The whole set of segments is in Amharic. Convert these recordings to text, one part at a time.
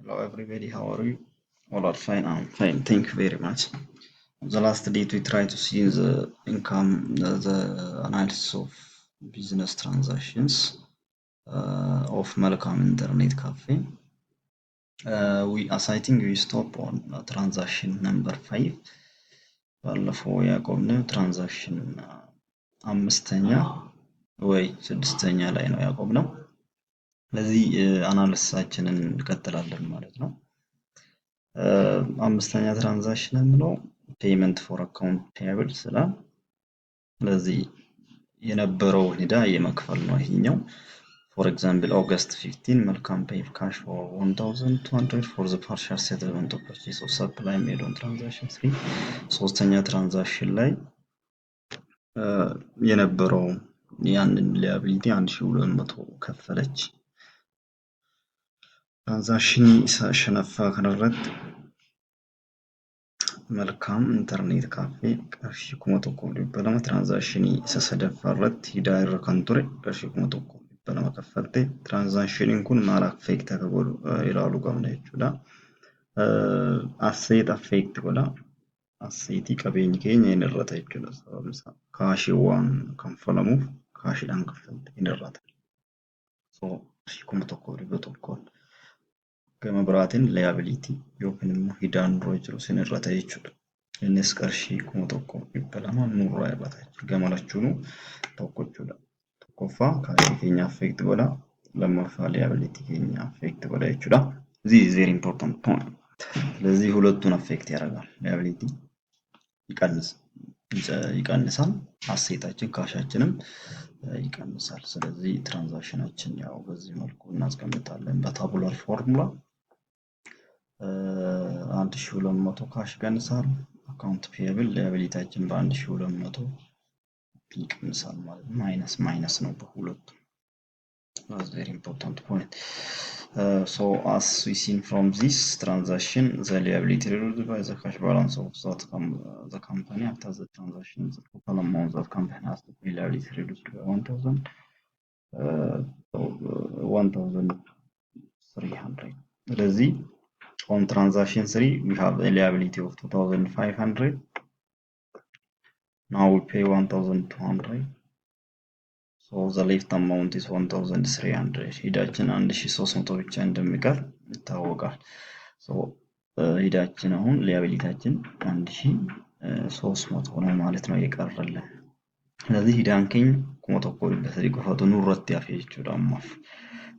Hello everybody, how are you? All are fine, I'm fine, thank you very much. The last date we try to see the income, the analysis of business transactions of Malcolm Internet Cafe. As I think we stop on transaction number 5. ባለፈው ያቆምነው ትራንዛክሽን አምስተኛ ወይ ስድስተኛ ላይ ነው ያቆምነው። ስለዚህ አናሊሲሳችንን እንቀጥላለን ማለት ነው። አምስተኛ ትራንዛክሽን የምንለው ፔመንት ፎር አካውንት ፔያብል ስላል ስለዚህ የነበረው ዕዳ የመክፈል ነው ይሄኛው። For example, August 15, Malcolm paid cash for 1,200 for the partial settlement of purchase of supply made on transaction 3. ሶስተኛ ትራንዛክሽን ላይ የነበረው ያንን ሊያቢሊቲ 1200 ከፈለች። ትራንዛክሽን ሸነፋ ከነረት መልካም ኢንተርኔት ካፌ ቀርሺ ኩመ tokko ሊበለማ ትራንዛክሽን ሰሰደፋረት ሂዳይር ከንቱሬ ቀርሺ ኩመ tokko ሊበለማ ከፈልቴ ትራንዛክሽንን ኩን ማል አፌክት ተከጎሉ ይላሉ ቀምነ ይችላ አሴት አፌክት ጎላ አሴቲ ቀበኝ ከኛ ይነረታ ይችላ ሰበምሳ ካሽዋን ከንፈለሙ ካሽዳን ከፈልቴ ይነረታ ሶ ቀርሺ ኩመ tokko ሊበtokko ከመብራትን ላያቢሊቲ ዮክንም ሂዳን ሮጅሩ ሲነረታ ይችላ እነስ ቀርሺ ኩመ tokko ይበለማ ኑራ ያባታች ገመላቹኑ ተቆቹላ ተቆፋ ካሽ ከኛ አፌክት ጎላ ለማፋ ላያቢሊቲ ከኛ አፌክት ጎላ ይችላ this is very important point ስለዚህ ሁለቱን አፌክት ያደርጋል ላያቢሊቲ ይቀንሳል አሴታችን ካሻችንም ይቀንሳል ስለዚህ ትራንዛክሽናችን ያው በዚህ መልኩ እናስቀምጣለን በታቡላር ፎርሙላ 1200 ካሽ ይቀንሳል አካውንት ፔያብል ላያቢሊቲያችን በ1200 ይቀንሳል ማለት ማይነስ ነው በሁለቱ that's very important point so as we seen from this transaction the liability reduced by the cash balance of the company after the transaction the total amount that company has to pay liability reduced by 1300 ስለዚህ on transaction 3 we have a liability of 2500 now we pay 1200 so the left amount is 1300 ሂዳችን 1300 ብቻ እንደሚቀር ይታወቃል so ሂዳችን አሁን ሊያቢሊቲያችን 1300 ነው ማለት ነው የቀረልን ስለዚህ ሂዳንከኝ ኩመ tokko በሰሪ ቆፋቱ ኑረት ያፈይቹ ዳማፍ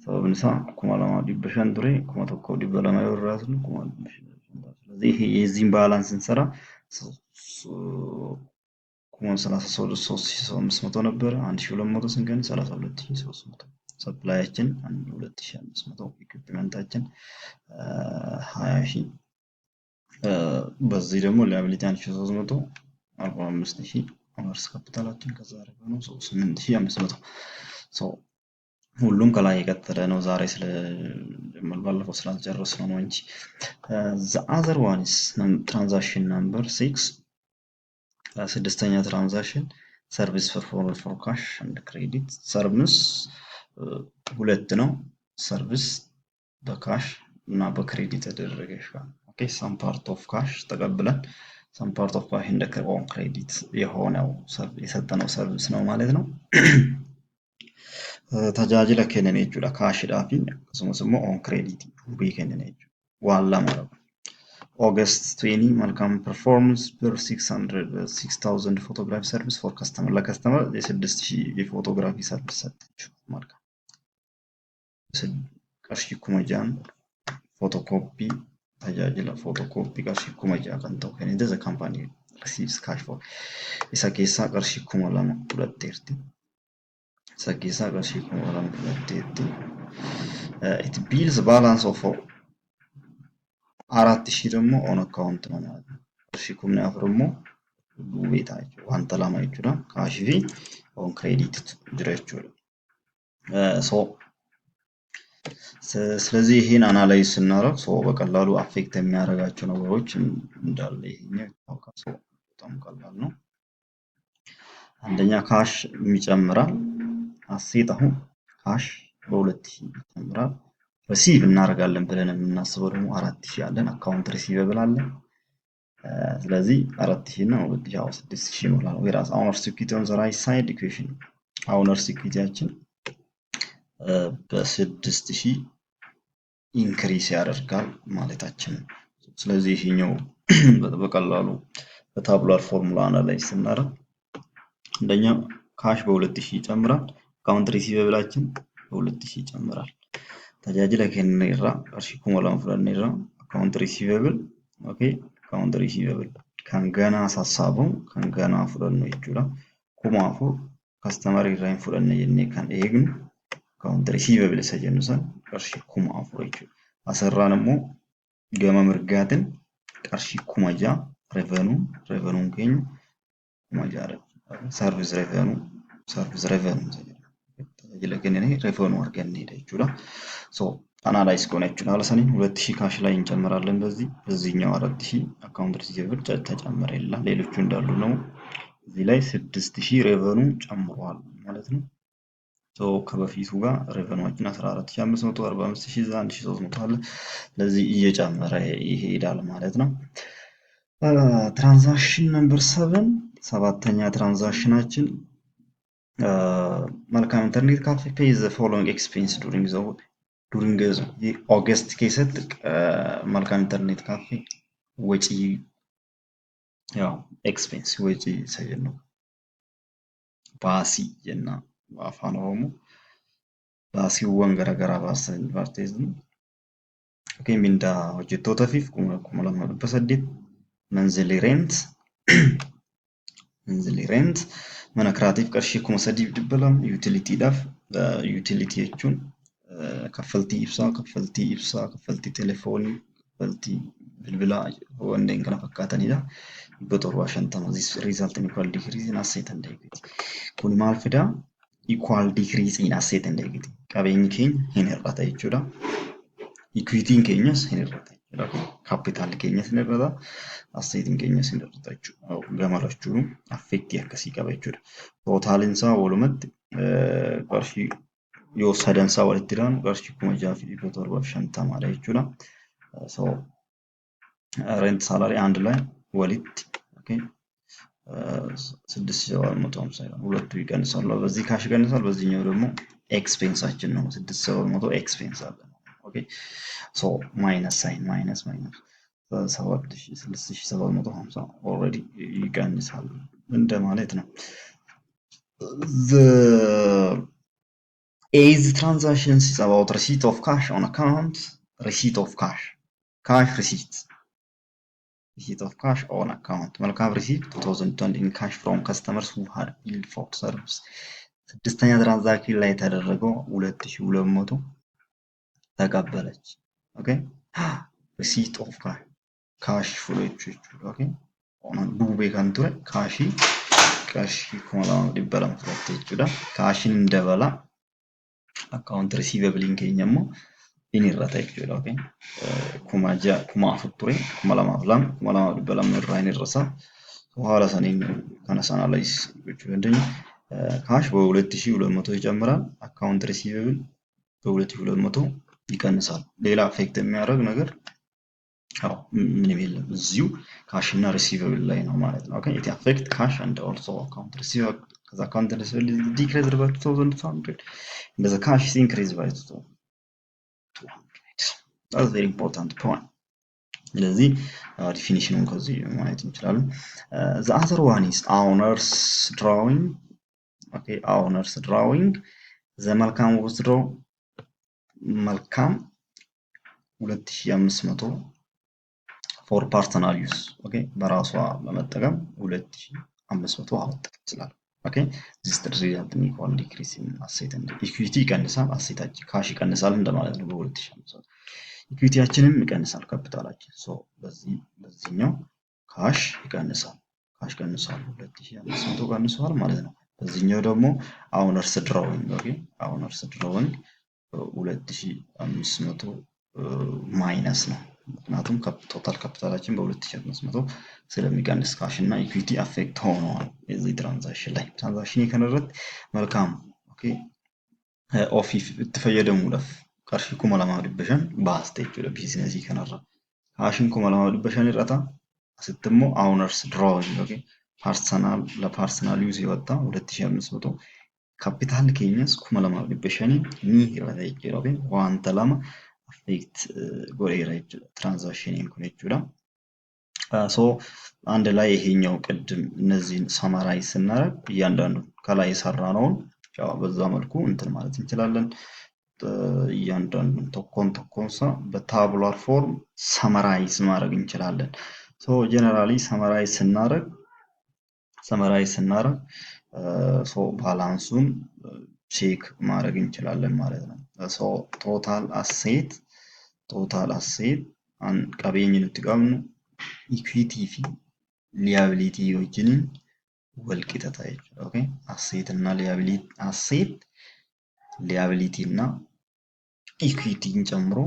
ሰበብንሳ ኩማላማ ዲበሻን ድሬ ኩመ tokko ዲበላማ ይወራስ ነው ኩማ ስለዚህ የዚህን ባላንስ እንሰራ ኩማ 33500 ነበር 1200 ስንገን 32300 ሰፕላያችን 2500 ኢኩዊፕመንታችን 20000 በዚህ ደግሞ ላያቢሊቲ 1300 45000 አመርስ ካፒታላችን ከዛ አረጋ ነው 8500 ሶ ሁሉም ከላይ የቀጠለ ነው ዛሬ ስለ ባለፈው ስላልጨረስነው ነው እንጂ the other one is transaction number 6 ስድስተኛ ትራንዛክሽን ሰርቪስ performed for cash and credit ሰርቪስ ሁለት ነው ሰርቪስ በካሽ እና በክሬዲት ተደረገሽ ኦኬ some part of cash ተቀብለን some part of cash እንደ ክሬዲት የሆነው የሰጠነው ሰርቪስ ነው ማለት ነው ታጃጅለ ከነኔ ይችላ ካሽ ዳፊ ስሙ ኦን ክሬዲት ሩቢ ከነኔ ዋላ ማለት August 20 Malcolm performs per 6000 photograph service for customer ለከስተመር የ6000 የፎቶግራፊ ሰርቪስ ሰጠች ማልካም ቀርሺ ኩመጃን ፎቶኮፒ ታጃጅለ ፎቶኮፒ ቀርሺ ኩመጃ ከንተው ከነደ ዘ ካምፓኒ receives cash for ኢሳኬሳ ቀርሺ ኩመላማ ሁለቴርቲ ኢሳኬሳ ቀርሺ ኩመላማ ሁለቴርቲ it bills balance of 4000 ደግሞ ኦን አካውንት ነው ማለት ነው እሺ ኩምና አፍርሞ ቤታቸው አንተላማ ይችላል ካሽቪ ኦን ክሬዲት ድረችው ሶ ስለዚህ ይሄን አናላይዝ እናረግ ሶ በቀላሉ አፌክት የሚያደርጋቸው ነገሮች እንዳለ ይሄኛው ታውቃ ሶ በጣም ቀላል ነው አንደኛ ካሽ ይጨምራል አሴት አሁን ካሽ በ2000 ይጨምራል ሪሲቭ እናደርጋለን ብለን የምናስበው ደግሞ 4000 አለን። አካውንት ሪሲቨብል አለን። ስለዚህ 4000 እና 2000 ያው 6000 ይሞላል። ወይራስ ኦነርስ ኢኩዊቲ ኦን ዘ ራይት ሳይድ ኢኩዌሽን ኦነርስ ኢኩዊቲያችን በ6000 ኢንክሪስ ያደርጋል ማለታችን ነው። ስለዚህ ይሄኛው በቀላሉ በታብላር ፎርሙላ አናላይዝ ስናደርግ አንደኛ ካሽ በ2000 ይጨምራል። አካውንት ሪሲቨብላችን በ2000 ይጨምራል። tajaajila kenname irraa qarshii 2000 fudhanne irraa account receivable okay account receivable kan ganaa sassaabamu kan ganaa fudhannu jechuudha. 1000 customer irraa hin fudhanne jennee kan eegnu account receivable isa jennu san qarshii 1000 jechuudha. Asirraan immoo gama mirgaatiin qarshii 6000 revenue keenya 6000 service revenue tajaajila kenname revenue argannedha jechuudha. So አናላይዝ ከሆነችን አለሰኒን 2000 ካሽ ላይ እንጨምራለን። በዚህኛው 4000 አካውንት ሪሲቨብል ተጨመረ ይላል። ሌሎቹ እንዳሉ ነው። እዚህ ላይ 6000 ሬቨኑ ጨምሯል ማለት ነው። ሶ ከበፊቱ ጋር ሬቨኑአችን 14500 45000 1300 አለ። ለዚህ እየጨመረ ይሄዳል ማለት ነው። ትራንዛክሽን ነምበር 7 ሰባተኛ ትራንዛክሽናችን መልካም ኢንተርኔት ካፌ ፔይ ዘ ፎሎዊንግ ኤክስፔንስ ዱሪንግ ኦገስት ኬሰት መልካም ኢንተርኔት ካፌ ወጪ ያው ኤክስፔንስ ወጪ ሰየን ነው ባሲ እና አፋን ኦሮሞ ባሲውን ገረገራ ባሰን ቫርቴዝን ኦኬ ሚንዳ ሆጀቶታ ፊፍ ኩማ ለማ በሰዴት መንዝሊ ሬንት mana kreatif qarshii 3000 dibbalam utility daf utility jechuun kaffaltii ibsaa kaffaltii telefoonii kaffaltii bilbilaa wanneen kana fakkaatanidha. 750 this result in equal decrease in asset and liability kun maal fida equal decrease in asset and liability qabeenyi keenya hin hir'ata jechuudha. equity keenyas hin hir'ata jechuudha. capital keenyas hin hir'ata. asset keenyas hin hir'ata jechuudha. gamalachuun affect akkasii qaba jechuudha. total insa walumatti qarshii yoo sadansaa walitti dhaan qarshii 6750 maala jechuudha. so rent salary አንድ ላይ ወሊት ኦኬ 6750 ሁለቱ ይቀንሳሉ። በዚህ ካሽ ይቀንሳል፣ በዚህኛው ደግሞ ኤክስፔንሳችን ነው 6700 ኤክስፔንስ አለ። ኦኬ ሶ ማይነስ ሳይን ማይነስ 6750 ኦሬዲ ይቀንሳል እንደማለት ነው። the eighth transactions is about receipt of cash on account, receipt of cash receipt of cash on account. Welcome receipt 2020 in cash from customers who had billed for service. ስድስተኛ ትራንዛክሽን ላይ ተደረገው 2200 ተቀበለች። ኦኬ receipt of cash ፍሎች ኦኬ on ዱቤ ካንቱረ ካሽ ኮላ ዲበላም ፍሎት ይችላል። ካሽን እንደበላ አካውንት ሪሲቨብል ኢንኬኛሞ ኢኒራታ ይችላል። ኦኬ ኩማ ፍጡሬ ኩማላማፍላም ዲበላም ራይን ይረሳ ኋላ ሰኔን ከነሳና ላይ እንደኝ ካሽ በ2200 ይጨምራል። አካውንት ሪሲቨብል በ2200 ይቀንሳል። ሌላ አፌክት የሚያደርግ ነገር አዎ ምንም የለም። እዚሁ ካሽ እና ሪሲቨብል ላይ ነው ማለት ነው። ኦኬ ኢት አፌክት ካሽ and also account receivable because account receivable is decreased by 2200 and the cash is increased by 200. That's very important point. ስለዚህ ዲፊኒሽኑን ከዚህ ማየት እንችላለን። the other one is owners drawing. okay owners drawing the መልካም withdraw መልካም 2500 for personal use. okay በራሷ ለመጠቀም 2500 አወጣች ይችላል። okay this is the result in equal decrease in asset and equity ይቀንሳል። አሴታችን ካሽ ይቀንሳል እንደማለት ነው። በ2500 ኢኩዊቲያችንም ይቀንሳል ካፒታላችን። ሶ በዚህኛው ካሽ ይቀንሳል። ካሽ ቀንሳል 2500 ቀንሷል ማለት ነው። በዚህኛው ደግሞ owners drawing okay owners drawing 2500 ማይነስ ነው። ምክንያቱም ቶታል ካፒታላችን በ2500 ስለሚቀንስ ካሽ እና ኢኩዊቲ አፌክት ሆነዋል እዚህ ትራንዛክሽን ላይ። ትራንዛክሽን የከነረት መልካም ኦኬ ኦፊ ተፈየደሙ ለፍ qarshii 2,500 baaste jechuudha biizinasii kanarra. Kaashiin 2,500 irratti asitti immoo owners drawing yookiin ለፐርሰናል ዩዝ የወጣ 2,500 ካፒታል ኬኛስ 2,500 ni hir'ata jechuudha yookiin wanta lama affect godheera jechuudha ትራንዛክሽኒን kun jechuudha. ሶ አንድ ላይ ይሄኛው ቅድም እነዚህን ሰማራይዝ ስናደርግ እያንዳንዱ ከላይ የሰራነውን ያው በዛ መልኩ እንትን ማለት እንችላለን። እያንዳንዱን ተኮንሳ በታቡላር ፎርም ሰማራይዝ ማድረግ እንችላለን። ሶ ጀነራሊ ሰማራይዝ ስናደርግ ሶ ባላንሱን ቼክ ማድረግ እንችላለን ማለት ነው። ሶ ቶታል አሴት qabeenyi nuti qabnu equity fi liability wajjiniin wal qixa ta'a jechuudha. Okay? Asset እና liability እና equityን ጨምሮ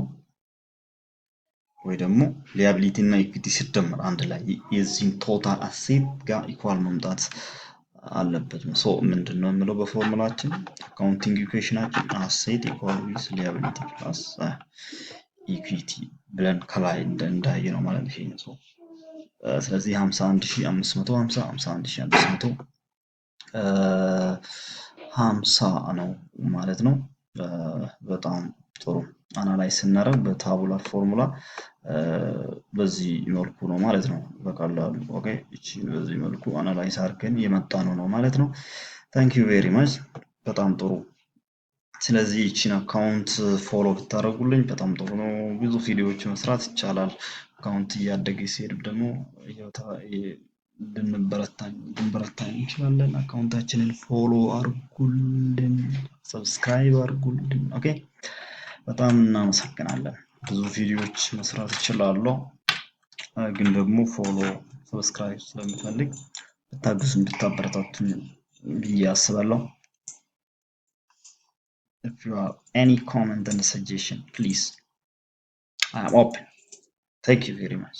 ወይ ደግሞ liability እና equity ሲደመር አንድ ላይ የዚህን ቶታል አሴት ጋር ኢኳል መምጣት አለበት። ሶ ምንድነው የምለው በፎርሙላችን አካውንቲንግ ኢኩዌሽናችን አሴት ኢኳል ዊዝ ሊያቢሊቲ ፕላስ ኢኩዊቲ ብለን ከላይ እንዳየ ነው ማለት ነው። ስለዚህ 51,550 51,550 ነው ማለት ነው። በጣም ጥሩ አናላይዝ ስናደርግ በታቡላር ፎርሙላ በዚህ መልኩ ነው ማለት ነው በቀላሉ። ኦኬ እቺ በዚህ መልኩ አናላይዝ አድርገን የመጣ ነው ማለት ነው። ታንክ ዩ ቬሪ ማች በጣም ጥሩ። ስለዚህ እቺን አካውንት ፎሎ ብታደርጉልኝ በጣም ጥሩ ነው። ብዙ ቪዲዮዎች መስራት ይቻላል። አካውንት እያደገ ሲሄድ ደግሞ ልንበረታ እንችላለን። አካውንታችንን ፎሎ አድርጉልን፣ ሰብስክራይብ አድርጉልን። ኦኬ በጣም እናመሰግናለን። ብዙ ቪዲዮዎች መስራት እችላለሁ ግን ደግሞ ፎሎ ሰብስክራይብ ስለምፈልግ ብታግዙ እንድታበረታቱኝ ብዬ አስባለሁ። If you have any comment and suggestion, please, I am open. Thank you very much.